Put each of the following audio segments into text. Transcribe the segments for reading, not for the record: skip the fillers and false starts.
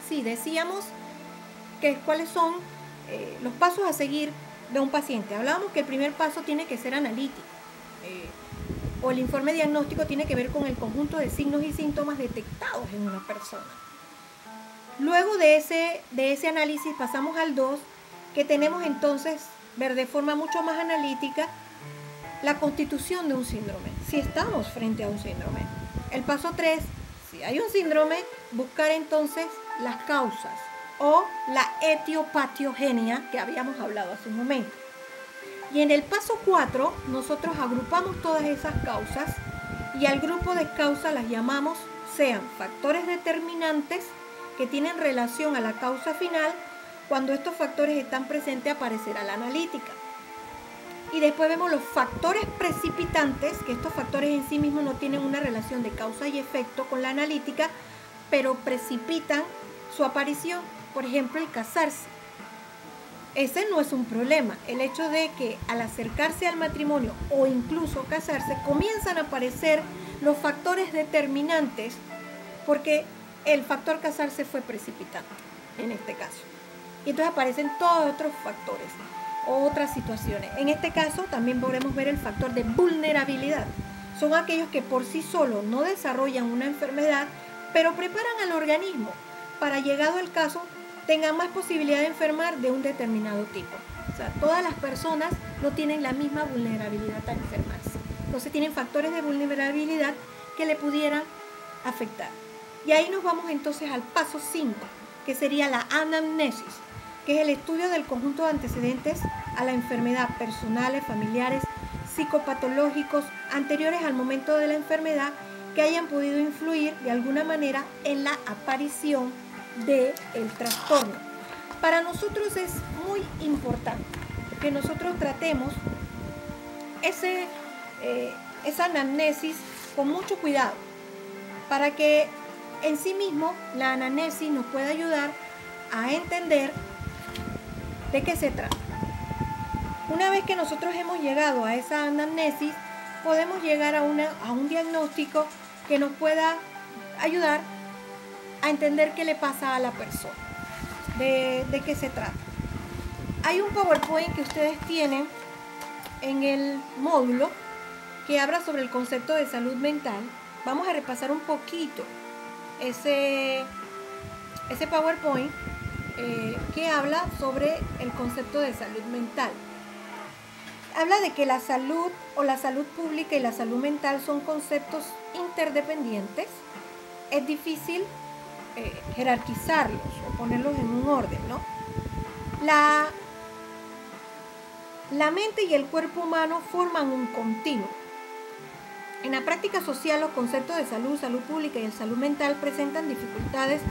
Sí, decíamos que cuáles son los pasos a seguir de un paciente. Hablábamos que el primer paso tiene que ser analítico, o el informe diagnóstico tiene que ver con el conjunto de signos y síntomas detectados en una persona. Luego de ese análisis pasamos al 2, que tenemos entonces ver de forma mucho más analítica la constitución de un síndrome, si estamos frente a un síndrome. El paso 3, si hay un síndrome, buscar entonces las causas o la etiopatogenia que habíamos hablado hace un momento. Y en el paso 4, nosotros agrupamos todas esas causas y al grupo de causas las llamamos, sean factores determinantes que tienen relación a la causa final. Cuando estos factores están presentes aparecerá la analítica. Y después vemos los factores precipitantes, que estos factores en sí mismos no tienen una relación de causa y efecto con la analítica, pero precipitan su aparición. Por ejemplo, el casarse. Ese no es un problema. El hecho de que al acercarse al matrimonio o incluso casarse, comienzan a aparecer los factores determinantes, porque el factor casarse fue precipitante en este caso. Y entonces aparecen todos otros factores, otras situaciones. En este caso también podremos ver el factor de vulnerabilidad. Son aquellos que por sí solos no desarrollan una enfermedad, pero preparan al organismo para, llegado el caso, tengan más posibilidad de enfermar de un determinado tipo. O sea, todas las personas no tienen la misma vulnerabilidad a enfermarse. Entonces tienen factores de vulnerabilidad que le pudieran afectar. Y ahí nos vamos entonces al paso 5, que sería la anamnesis, que es el estudio del conjunto de antecedentes a la enfermedad, personales, familiares, psicopatológicos, anteriores al momento de la enfermedad, que hayan podido influir de alguna manera en la aparición del trastorno. Para nosotros es muy importante que nosotros tratemos esa anamnesis con mucho cuidado, para que en sí mismo la anamnesis nos pueda ayudar a entender de qué se trata. Una vez que nosotros hemos llegado a esa anamnesis, podemos llegar a un diagnóstico que nos pueda ayudar a entender qué le pasa a la persona, de qué se trata. Hay un PowerPoint que ustedes tienen en el módulo que habla sobre el concepto de salud mental. Vamos a repasar un poquito ese PowerPoint que habla sobre el concepto de salud mental. Habla de que la salud o la salud pública y la salud mental son conceptos interdependientes. Es difícil jerarquizarlos o ponerlos en un orden, ¿no? La mente y el cuerpo humano forman un continuo. En la práctica social, los conceptos de salud, salud pública y de salud mental presentan dificultades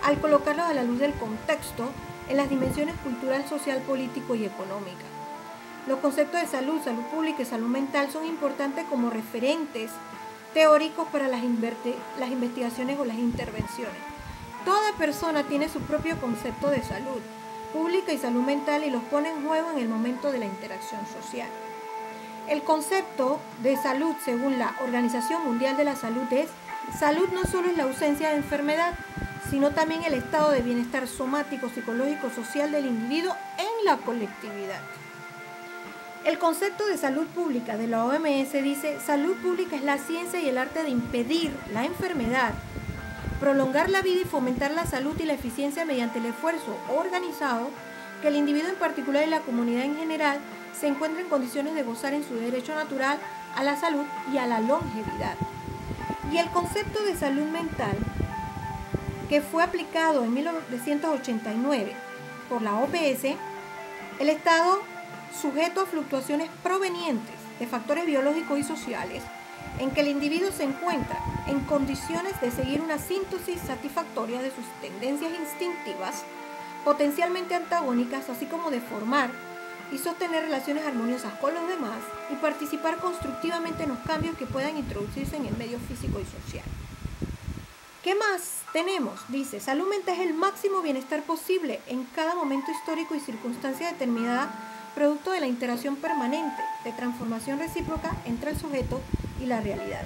al colocarlos a la luz del contexto en las dimensiones cultural, social, político y económica. Los conceptos de salud, salud pública y salud mental son importantes como referentes teóricos para las investigaciones o las intervenciones. Toda persona tiene su propio concepto de salud pública y salud mental y los pone en juego en el momento de la interacción social. El concepto de salud, según la Organización Mundial de la Salud, es salud no solo es la ausencia de enfermedad, sino también el estado de bienestar somático, psicológico, social del individuo en la colectividad. El concepto de salud pública de la OMS dice: salud pública es la ciencia y el arte de impedir la enfermedad, prolongar la vida y fomentar la salud y la eficiencia mediante el esfuerzo organizado que el individuo en particular y la comunidad en general se encuentra en condiciones de gozar en su derecho natural a la salud y a la longevidad. Y el concepto de salud mental, que fue aplicado en 1989 por la OPS, el estado sujeto a fluctuaciones provenientes de factores biológicos y sociales, en que el individuo se encuentra en condiciones de seguir una síntesis satisfactoria de sus tendencias instintivas, potencialmente antagónicas, así como de formar y sostener relaciones armoniosas con los demás y participar constructivamente en los cambios que puedan introducirse en el medio físico y social. ¿Qué más tenemos? Dice: salud mental es el máximo bienestar posible en cada momento histórico y circunstancia determinada, producto de la interacción permanente de transformación recíproca entre el sujeto y la realidad.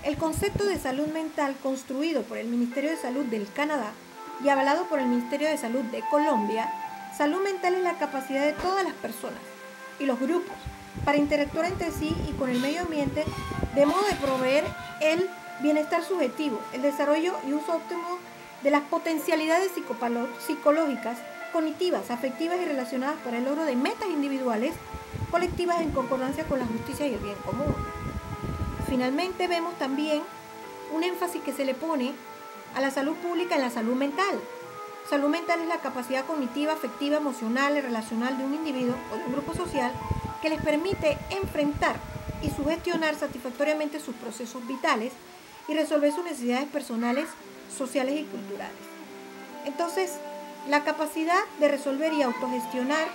El concepto de salud mental, construido por el Ministerio de Salud del Canadá, y avalado por el Ministerio de Salud de Colombia, salud mental es la capacidad de todas las personas y los grupos para interactuar entre sí y con el medio ambiente de modo de proveer el bienestar subjetivo, el desarrollo y uso óptimo de las potencialidades psicológicas, cognitivas, afectivas y relacionadas para el logro de metas individuales, colectivas en concordancia con la justicia y el bien común. Finalmente vemos también un énfasis que se le pone a la salud pública en la salud mental. Salud mental es la capacidad cognitiva, afectiva, emocional y relacional de un individuo o de un grupo social que les permite enfrentar y sugestionar satisfactoriamente sus procesos vitales y resolver sus necesidades personales, sociales y culturales. Entonces, la capacidad de resolver y autogestionar